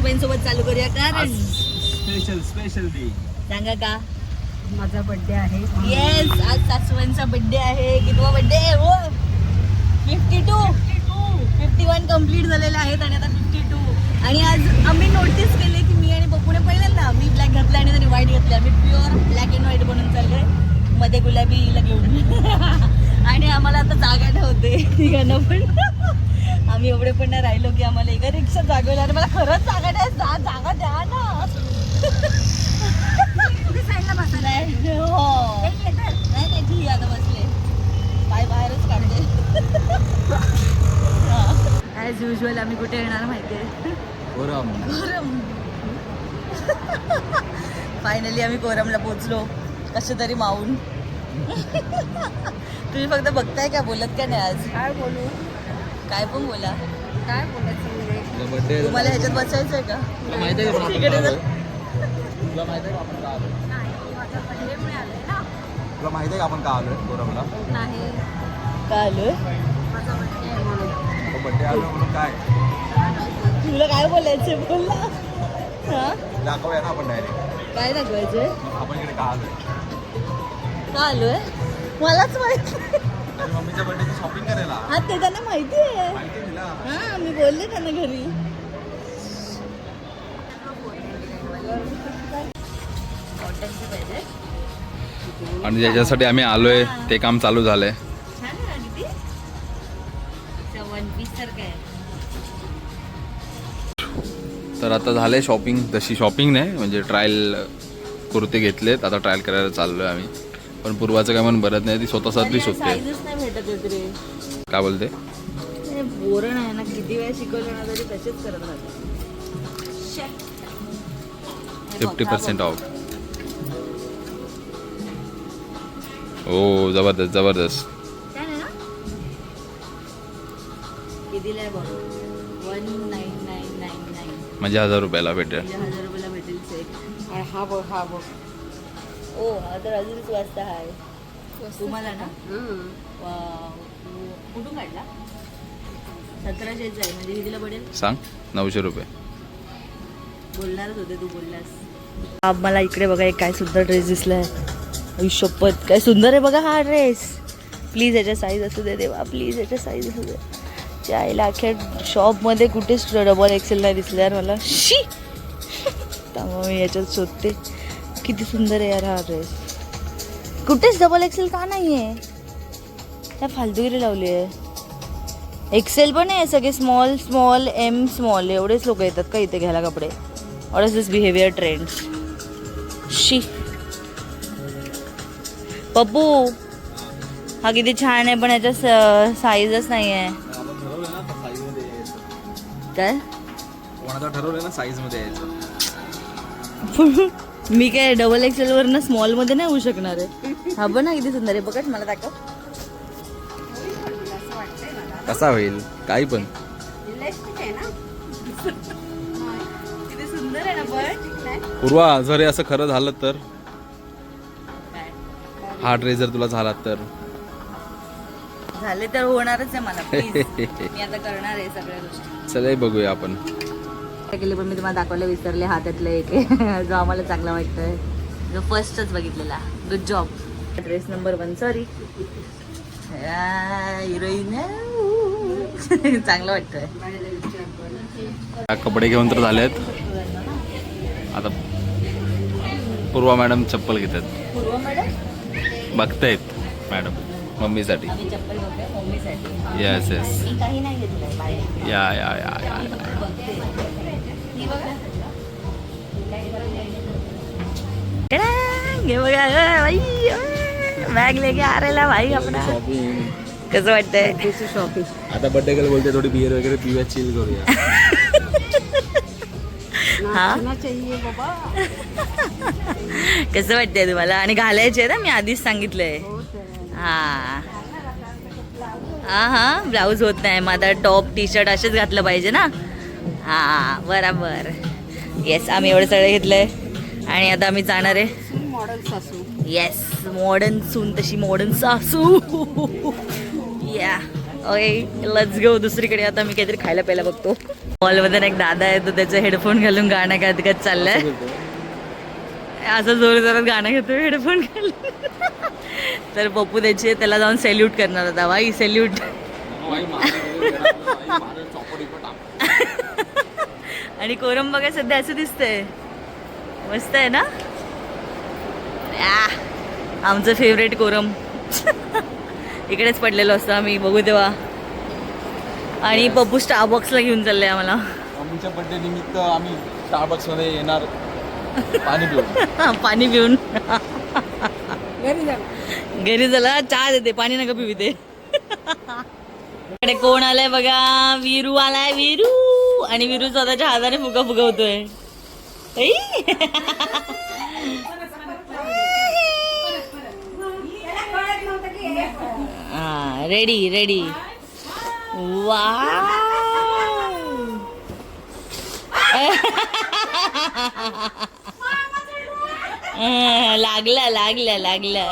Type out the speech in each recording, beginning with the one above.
सासूबाईंसोबत चालू करूया कारण स्पेशल डे सांगा का माझा बर्थडे आहे. येस, आज सासूबाईंचा बर्थडे आहे. कितवा बर्थडे आहे हो? 51 कम्प्लीट झालेले आहेत आणि आता 52. आणि आज आम्ही नोटीस केले की मी आणि पप्पूने पहिल्यांदा मी ब्लॅक घातला आणि त्यांनी व्हाईट घातला. आम्ही प्युअर ब्लॅक अँड व्हाईट बनून चाललोय मध्ये गुलाबीला घेऊन. आणि आम्हाला आता जागा ठेवते तिघांना पण. आम्ही एवढे पण नाही राहिलो की आम्हाला एका रिक्षा जागवली. आणि मला खरंच जागा द्या, जागा द्या ना. नाही हो नाही ठीक आता बसले पाय बाहेरच काढते. ॲज युजल आम्ही कुठे येणार माहितीये? कोरम. फायनली आम्ही कोरमला पोहोचलो कसं तरी मावून. तुम्ही फक्त बघताय का, बोलत का नाही आज? काय बोलू? काय पण बोला. काय बोलायचं? तुम्हाला ह्याच्यात बसायचंय का? तुला माहिती आहे का तिकडे जा. तुला माहिती आहे का आपण का आलोय? नाही, माझा बर्थडे मिळालाय ना. तुला माहिती आहे का आपण का आलोय कोरमला? नाही, काय आलोय? माझा बर्थडे आहे म्हणून. बर्थडे आलो म्हणून काय तुला काय बोलायचंय बोल ना. हा दाखवूया ना आपण डायरेक्ट. काय दाखवायचंय? आपण इकडे का आलोय? का आलोय मलाच माहिती. आणि मम्मीच्या बर्थडेची शॉपिंग करायला. हा ते त्यांना माहिती आहे. माहिती आहे तिला. हा मी बोलले त्यांना घरी. आणि ज्याच्यासाठी आम्ही आलोय ते काम चालू झालंय. छान आहे ना दीदी? वन पीस सारखं आहे. तर आता झालंय शॉपिंग. तशी शॉपिंग नाही म्हणजे ट्रायल कुर्ते घेतलेत. आता ट्रायल करायला चाललोय आम्ही. पण पूर्वाचं काय म्हणून बरत नाही, ती स्वतःसाठी शोधते. साईजच नाही भेटत आहेत रे. काय बोलते? हे बोरण आहे ना, किती वेळा शिकवलं ना तरी तसेच करत राहते. 50% ऑफ. हो जबरदस्त जबरदस्त. काय नाही ना? कितीला आहे बघ? 199999 म्हणजे 1000 रुपयाला भेटेल. 1000 रुपयाला भेटेल सेट. आणि हा बघ, हा बघ. ओ हा तर अजूनच वाजता आहे तुम्हाला ना. वाव. कुठून काढला? 1700 आहे म्हणजे कितीला पडेल? सांग. 900 रुपये. बोलणारच होते तू बोललास. मला इकडे बघा एक काय सुंदर ड्रेस दिसलाय. आयुष्यपत काय सुंदर आहे बघा हा ड्रेस. प्लीज याच्या साईज असू दे देवा, प्लीज याच्या साईज असू दे. चायला अख्ख्या शॉपमध्ये कुठेच डबल एक्सेल नाही दिसलं यार मला. शी त्यामुळे मी याच्यात शोधते. किती सुंदर आहे यार हा ड्रेस. कुठेच डबल एक्सेल का नाही आहे? त्या फालतूगिरी लावली आहे. एक्सेल पण आहे, सगळे स्मॉल स्मॉल एम स्मॉल एवढेच लोक येतात का इथे घ्यायला कपडे? What is this behaviour trend? शी पप्पू हा किती छान आहे पण याच्या साईजच नाही आहे. काय कोणाला ठरवलं ना साईज मध्ये यायचं. मी काय डबल एक्सेल वर ना स्मॉल मध्ये नाही होऊ शकणार आहे. हा पण ना किती सुंदर आहे बघ. मला दाखव कसा होईल काही पण. किती सुंदर आहे ना पण. पूर्वा जर हे असं खरं झालं तर, हा ड्रेस जर तुला झाला तर झाले तर होणारच आहे मला. प्लीज मी आता करणार आहे सगळ्या गोष्टी. चला बघूया आपण. केले पण मी तुम्हाला दाखवायला विसरले. हातातला एक जो आम्हाला चांगला वाटतोय, जो फर्स्टच बघितलेला. Good job. Dress number 1 sorry heroine चांगलं वाटतंय. कपडे घेऊन तर झालेत. आता पूर्वा मॅडम चप्पल घेतात. पूर्व मॅडम बघतायत मॅडम मम्मीसाठी. आम्ही चप्पल बघतोय मम्मीसाठी. Yes yes. मी काही नाही घेतलंय बाहेर. या या या या बघते ही बघा. घे बघा भाई, बॅग लेके आ रेला भाई अपना. कसं वाटतंय? शॉपिंग. आता बर्थडे गर्ल बोलते थोडी बियर वगैरे पिऊया, चिल करूया. नाचना चाहिए बाबा. कसं वाटतंय तुम्हाला? आणि घालायचे ना मी आधीच सांगितलंय. हा हा हा ब्लाऊज होत नाही माझा. टॉप टी शर्ट असेच घातलं पाहिजे ना. हा बराबर. येस आम्ही एवढं सगळं घेतलंय आणि आता आम्ही जाणार आहे. मॉडेल सासू. येस मॉडर्न सून तशी मॉडर्न सासू. या ओके लेट्स गो दुसरीकडे. आता मी काहीतरी खायला प्यायला बघतो. मॉलमध्ये एक दादा आहे, तो त्याचे हेडफोन घालून गाणं गात गात चाललाय. असं जोर जोरात गाणं घेतोय हेडफोन घालून. तर पप्पू त्याचे त्याला जाऊन सेल्यूट करणार होता. बाई सेल्यूट. आणि कोरम बघा सध्या असं दिसतंय. मस्त आहे ना. आमचं फेवरेट कोरम. इकडेच पडलेलो असतो आम्ही बघू तेव्हा. आणि पप्पू स्टारबक्सला घेऊन चाललंय आम्हाला. मम्मीच्या बर्थडे निमित्त आम्ही स्टारबक्स मध्ये येणार पाणी पिऊन. पाणी पिऊन घरी जा. घरी झाला चहा देते, पाणी नका पिऊ ते. इकडे कोण आलाय बघा. वीरू आलाय. वीरू. आणि वीरू स्वतःच्या हाताने फुगा फुगवतोय. हा रेडी रेडी. वा लागला लागला लागला.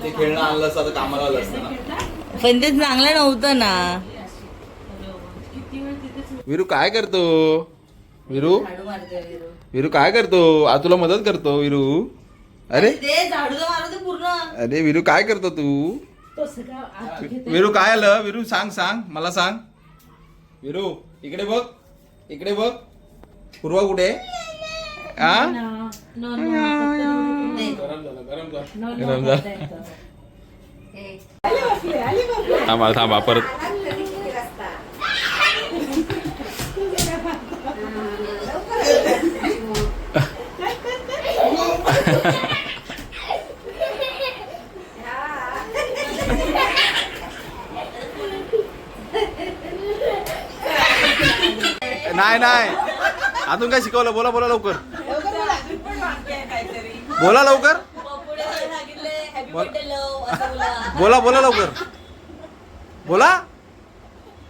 ते खेळणं आणलं असतं तर कामाला आलं असतं ना. पण ते चांगलं नव्हतं ना. विरू काय करतो. विरू विरू काय करतो. आ तुला मदत करतो विरू. अरे झाडू मारतो पूर्ण. अरे विरू काय करतो तू. विरू काय आलं. विरू सांग सांग मला सांग. विरू इकडे बघ. इकडे बघ. पूर्वा कुठे. गरम झालं. थांबा थांबा परत. नाही नाही अजून काय शिकवलं. बोला बोला लवकर. बोला लवकर. बोला बोला लवकर. बोला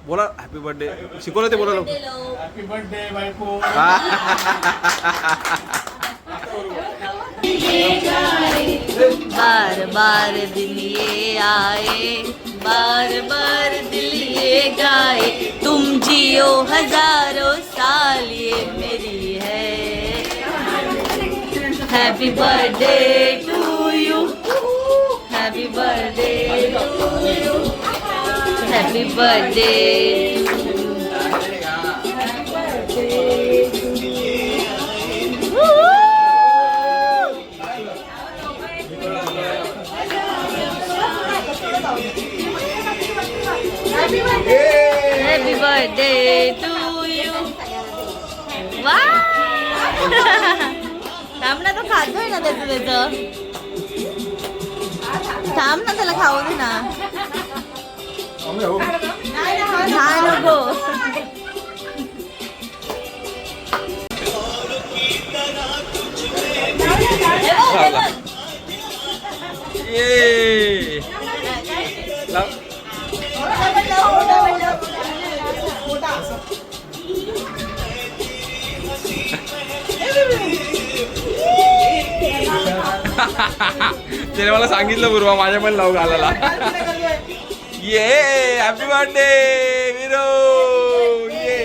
बोला. हॅपी बर्थडे शिकवलं ते. बोला लवकर. हॅपी बर्थडे बायको. बार बार दिल ये आए, बार बार दिल ये गाए, तुम जियो हजारों साल ये मेरी है. Happy birthday to you. Happy birthday to you. Happy birthday. Happy birthday to you. Wow! थांब ना, तो खातोय ना त्याचं. थांब ना, त्याला खाऊ दे ना. नाही नको. त्याने मला सांगितलं पूर्वा माझ्या पण लावू घालायला. ये हॅपी बर्थडे विरो. ये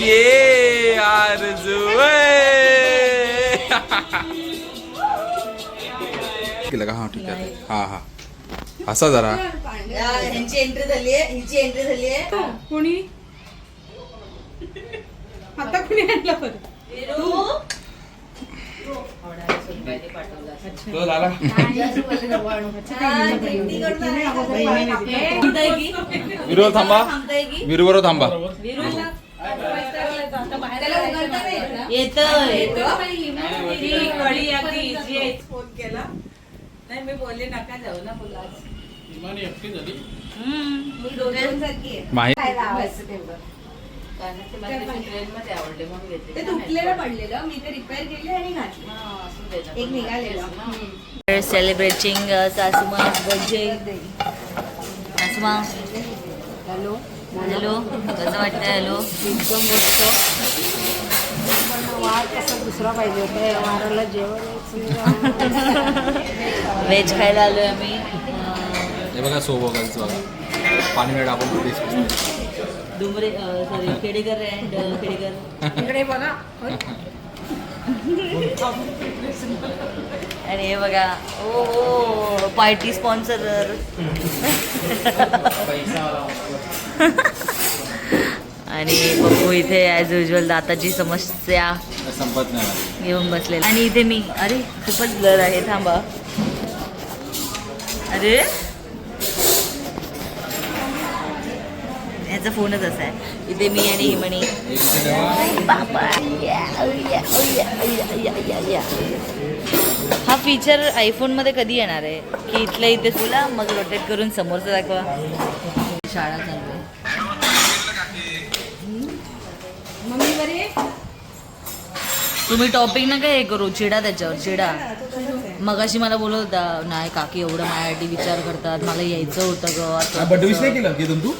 ये आरजू केलं का. हा ठीक आहे. हा हा असा जरा. ह्यांची एंट्री झाली आहे. हिची एंट्री झाली आहे. कोणी आता कोणी आणलं परत. विरो थांबा. विरू बरोबर थांबा. नाही मी बोलले नका जाऊ ना बोला. एकटी झाली. मी दोघांसारखी ते तुटलेलं पडलेलं, मी ते रिपेअर केले आणि घातले. एक निघालेलं. सेलिब्रेटिंग सासूमा's birthday. सासूमा हॅलो हॅलो कसं वाटतं? हॅलो एकदम मस्त. पण वार कसा दुसरा पाहिजे होता, या वाराला जेवण व्हेज खायला आलोय आम्ही. हे बघा सोबोगलचं बघा पाणी टाकून कुठे डुंबरे सॉरी खेडेकर अँड खेडेकर. इकडे बघा. आणि हे बघा ओ पार्टी स्पॉन्सर. आणि बघू इथे ॲज युजल दाताची समस्या संपत नाही. घेऊन बसले. आणि इथे मी अरे खूपच ब्लर आहे थांबा. अरे ह्याचा फोनच असा आहे. इथे मी आणि हिमणी. बाबा हा फीचर आयफोनमध्ये कधी येणार आहे की इथल्या इथे तुला मग रोटेट करून समोरचं दाखवा. शाळा चालू आहे. मम्मी बरी आहे? तुम्ही टॉपिक ना काय हे करू, चिडा त्याच्यावर चिडा. मगाशी मला बोलत होता नाही काकी एवढं माझ्यासाठी विचार करतात, मला यायचं होतं ग असं. बड्डे विश नाही केलं की तू?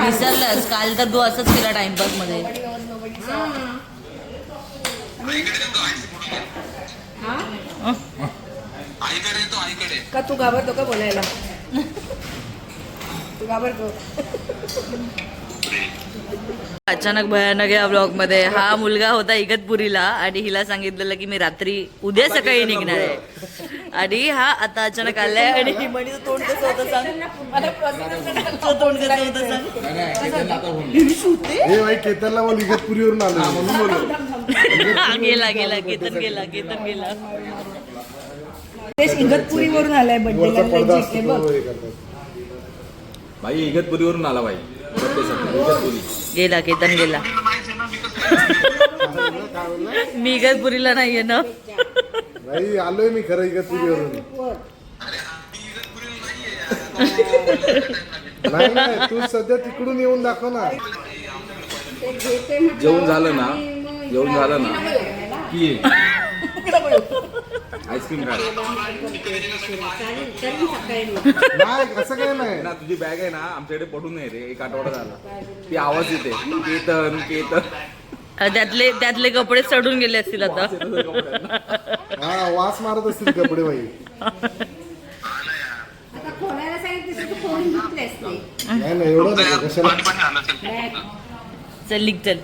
विसरलंस काल तर तू असंच केला टाइमपास मध्ये. का तू घाबरतो का बोलायला? तू घाबरतो? अचानक भयानक या ब्लॉग मध्ये हा मुलगा होता इगतपुरीला आणि हिला सांगितलेलं की मी रात्री उद्या सकाळी निघणार आहे. आणि हा आता अचानक आलाय. आणि हिमणीचं तोंड कसं होतं सांग? तुझं तोंड कसं होतं सांग? हे भाई केतनला बोल इगतपुरीवरून आलो म्हणून बोललो. गेला गेला केतन गेला केतन गेला. तेच इगतपुरीवरून आलाय वरचा पडदा बड्डेला. असतो तो हे करतात. भाई इगतपुरीवरून आला भाई. इगतपुरी गेला केतन गेला. काय बोलला? मी इगतपुरीला नाहीये ना. भाई आलोय मी खरं इगतपुरीवरून. नाही नाही तू सध्या तिकडून येऊन दाखव ना. जेवण झालं ना की आईस्क्रीम खा. नाही असं काय नाही. ना तुझी बॅग आहे ना आमच्याकडे पडून नाही रे, एक आठवडा झाला. ती आवाज येते केतन केतन. त्यातले कपडे चढून गेले असतील आता. हा वास मारत असतील कपडे भाई. आता खोलायला सांगितलं तू खोलून घेतलेस ते. नाही नाही एवढं नाही कशाला. चल निघ चल.